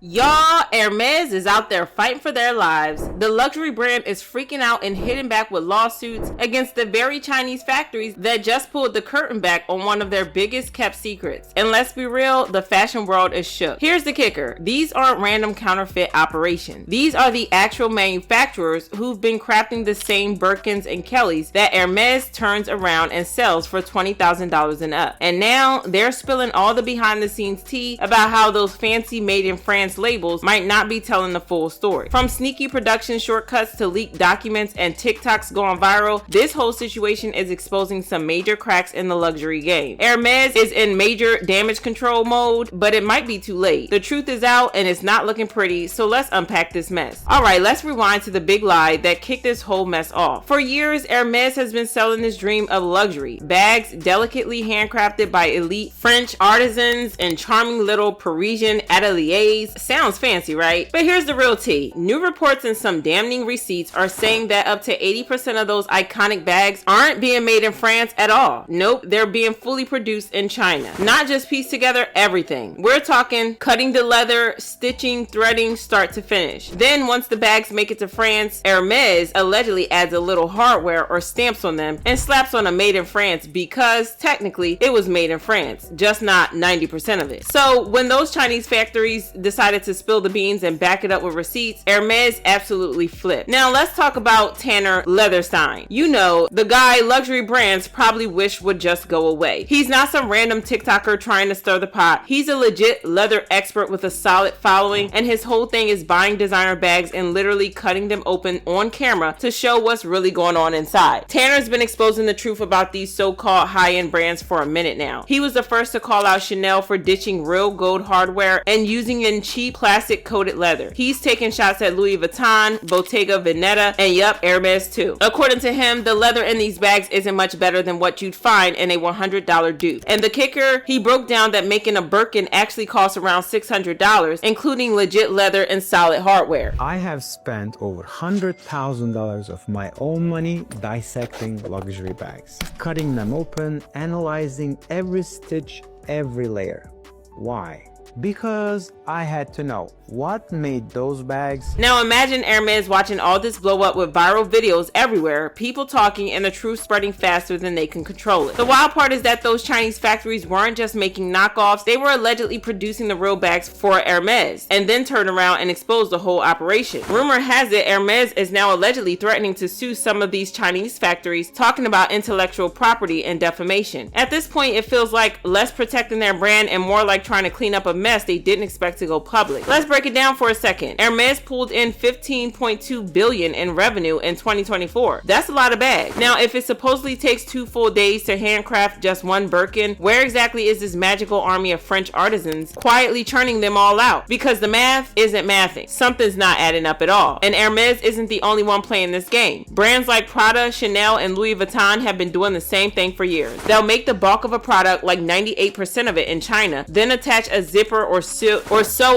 Y'all, Hermès is out there fighting for their lives. The luxury brand is freaking out and hitting back with lawsuits against the very Chinese factories that just pulled the curtain back on one of their biggest kept secrets. And let's be real, the fashion world is shook. Here's the kicker. These aren't random counterfeit operations. These are the actual manufacturers who've been crafting the same Birkins and Kellys that Hermès turns around and sells for $20,000 and up. And now they're spilling all the behind the scenes tea about how those fancy made in France labels might not be telling the full story. From sneaky production shortcuts to leaked documents and TikToks going viral, this whole situation is exposing some major cracks in the luxury game. Hermès is in major damage control mode, but it might be too late. The truth is out and it's not looking pretty, so let's unpack this mess. Alright, let's rewind to the big lie that kicked this whole mess off. For years, Hermès has been selling this dream of luxury. Bags delicately handcrafted by elite French artisans and charming little Parisian ateliers. Sounds fancy, right? But here's the real tea. New reports and some damning receipts are saying that up to 80% of those iconic bags aren't being made in France at all. Nope, they're being fully produced in China. Not just pieced together everything. We're talking cutting the leather, stitching, threading, start to finish. Then once the bags make it to France, Hermès allegedly adds a little hardware or stamps on them and slaps on a made in France because technically it was made in France, just not 90% of it. So when those Chinese factories decided to spill the beans and back it up with receipts, Hermès absolutely flipped. Now let's talk about Tanner Leatherstein. You know, the guy luxury brands probably wish would just go away. He's not some random TikToker trying to stir the pot. He's a legit leather expert with a solid following, and his whole thing is buying designer bags and literally cutting them open on camera to show what's really going on inside. Tanner's been exposing the truth about these so-called high-end brands for a minute now. He was the first to call out Chanel for ditching real gold hardware and using in cheap plastic coated leather. He's taking shots at Louis Vuitton, Bottega Veneta, and yup, Hermès too. According to him, the leather in these bags isn't much better than what you'd find in a $100 dupe. And the kicker, he broke down that making a Birkin actually costs around $600, including legit leather and solid hardware. I have spent over $100,000 of my own money dissecting luxury bags, cutting them open, analyzing every stitch, every layer. Why? Because I had to know what made those bags. Now imagine Hermès watching all this blow up with viral videos everywhere, people talking, and the truth spreading faster than they can control it. The wild part is that those Chinese factories weren't just making knockoffs, they were allegedly producing the real bags for Hermès, and then turn around and expose the whole operation. Rumor has it Hermès is now allegedly threatening to sue some of these Chinese factories, talking about intellectual property and defamation. At this point, it feels like less protecting their brand and more like trying to clean up a mess they didn't expect to go public. Let's break it down for a second. Hermès pulled in $15.2 billion in revenue in 2024. That's a lot of bags. Now, if it supposedly takes 2 full days to handcraft just one Birkin, where exactly is this magical army of French artisans quietly churning them all out? Because the math isn't mathing. Something's not adding up at all. And Hermès isn't the only one playing this game. Brands like Prada, Chanel, and Louis Vuitton have been doing the same thing for years. They'll make the bulk of a product, like 98% of it, in China, then attach a zipper or sew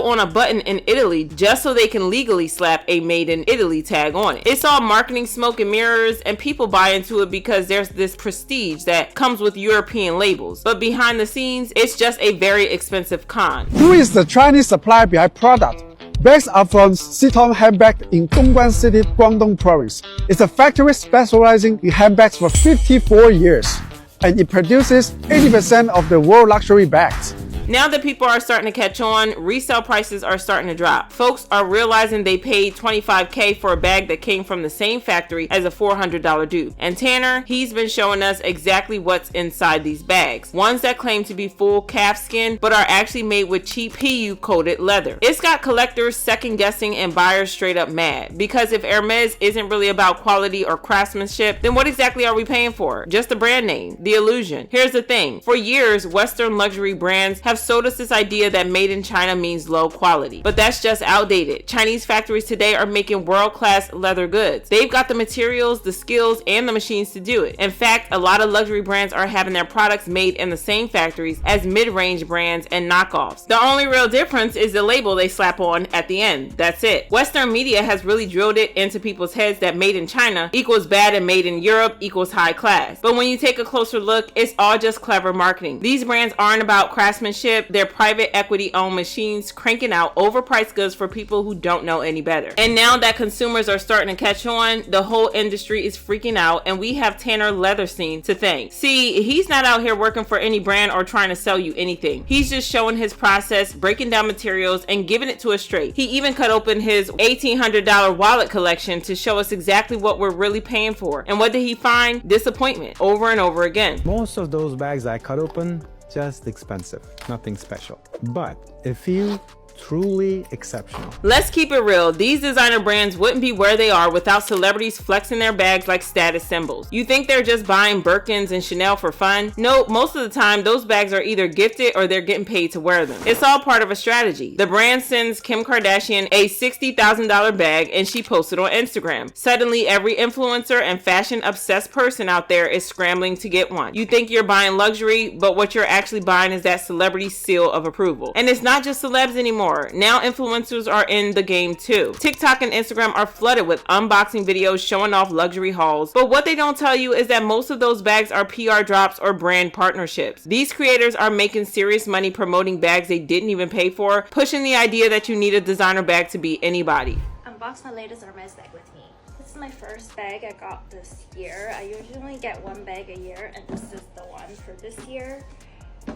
on a button in Italy just so they can legally slap a made in Italy tag on it. It's all marketing smoke and mirrors, and people buy into it because there's this prestige that comes with European labels. But behind the scenes, it's just a very expensive con. Who is the Chinese supplier behind product? Bags are from Vuitton handbag in Dongguan City, Guangdong Province. It's a factory specializing in handbags for 54 years, and it produces 80% of the world luxury bags. Now that people are starting to catch on, resale prices are starting to drop. Folks are realizing they paid $25K for a bag that came from the same factory as a $400 dupe. And Tanner, he's been showing us exactly what's inside these bags. Ones that claim to be full calfskin, but are actually made with cheap PU coated leather. It's got collectors second guessing and buyers straight up mad. Because if Hermès isn't really about quality or craftsmanship, then what exactly are we paying for? Just the brand name, the illusion. Here's the thing. For years, Western luxury brands have sold us this idea that made in China means low quality, but that's just outdated. Chinese factories today are making world-class leather goods. They've got the materials, the skills, and the machines to do it. In fact, a lot of luxury brands are having their products made in the same factories as mid-range brands and knockoffs. The only real difference is the label they slap on at the end. That's it. Western media has really drilled it into people's heads that made in China equals bad and made in Europe equals high class. But when you take a closer look, it's all just clever marketing. These brands aren't about craftsmanship, ownership, their private equity owned machines cranking out overpriced goods for people who don't know any better. And now that consumers are starting to catch on, the whole industry is freaking out, and we have Tanner Leatherstein to thank. See, he's not out here working for any brand or trying to sell you anything. He's just showing his process, breaking down materials, and giving it to us straight. He even cut open his $1,800 wallet collection to show us exactly what we're really paying for. And what did he find? Disappointment over and over again. Most of those bags I cut open, just expensive, nothing special. But a few truly exceptional. Let's keep it real. These designer brands wouldn't be where they are without celebrities flexing their bags like status symbols. You think they're just buying Birkins and Chanel for fun? No, most of the time those bags are either gifted or they're getting paid to wear them. It's all part of a strategy. The brand sends Kim Kardashian a $60,000 bag and she posted on Instagram. Suddenly every influencer and fashion obsessed person out there is scrambling to get one. You think you're buying luxury, but what you're actually buying is that celebrity seal of approval. And it's not just celebs anymore. Now influencers are in the game too. TikTok and Instagram are flooded with unboxing videos showing off luxury hauls, but what they don't tell you is that most of those bags are PR drops or brand partnerships. These creators are making serious money promoting bags they didn't even pay for, pushing the idea that you need a designer bag to be anybody. Unbox my latest Hermès bag with me. This is my first bag I got this year. I usually get one bag a year, and this is the one for this year.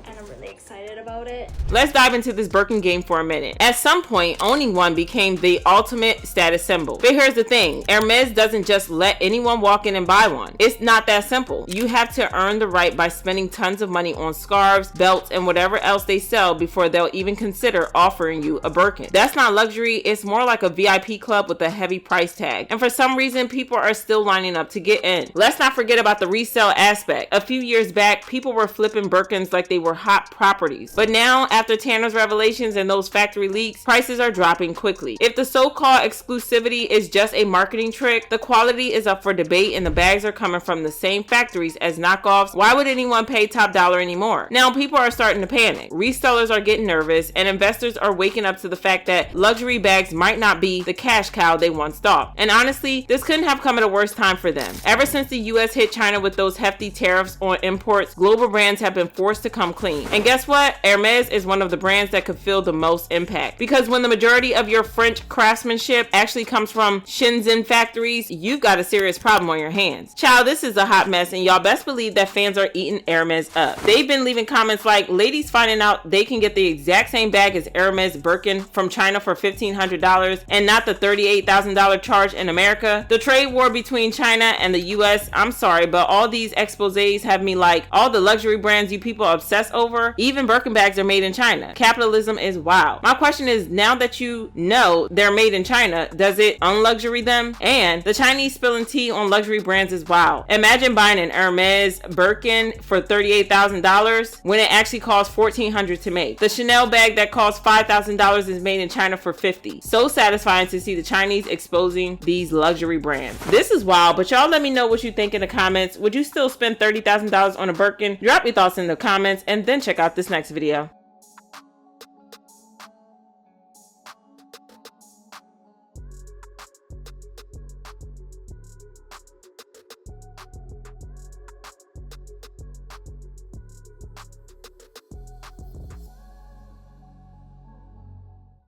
And I'm really excited about it. Let's dive into this Birkin game for a minute. At some point, owning one became the ultimate status symbol. But here's the thing, Hermès doesn't just let anyone walk in and buy one. It's not that simple. You have to earn the right by spending tons of money on scarves, belts, and whatever else they sell before they'll even consider offering you a Birkin. That's not luxury, it's more like a VIP club with a heavy price tag. And for some reason, people are still lining up to get in. Let's not forget about the resale aspect. A few years back, people were flipping Birkins like they were hot properties. But now, after Tanner's revelations and those factory leaks, prices are dropping quickly. If the so-called exclusivity is just a marketing trick, the quality is up for debate and the bags are coming from the same factories as knockoffs. Why would anyone pay top dollar anymore? Now, people are starting to panic. Resellers are getting nervous and investors are waking up to the fact that luxury bags might not be the cash cow they once thought. And honestly, this couldn't have come at a worse time for them. Ever since the US hit China with those hefty tariffs on imports, global brands have been forced to come clean. And guess what? Hermès is one of the brands that could feel the most impact. Because when the majority of your French craftsmanship actually comes from Shenzhen factories, you've got a serious problem on your hands. Child, this is a hot mess and y'all best believe that fans are eating Hermès up. They've been leaving comments like, ladies finding out they can get the exact same bag as Hermès Birkin from China for $1,500 and not the $38,000 charge in America. The trade war between China and the US, I'm sorry, but all these exposés have me like, all the luxury brands you people obsess over, even Birkin bags are made in China. Capitalism is wild. My question is, now that you know they're made in China, does it unluxury them? And the Chinese spilling tea on luxury brands is wild. Imagine buying an Hermès Birkin for $38,000 when it actually costs $1,400 to make. The Chanel bag that costs $5,000 is made in China for $50. So satisfying to see the Chinese exposing these luxury brands. This is wild, but y'all let me know what you think in the comments. Would you still spend $30,000 on a Birkin? Drop your thoughts in the comments and then check out this next video.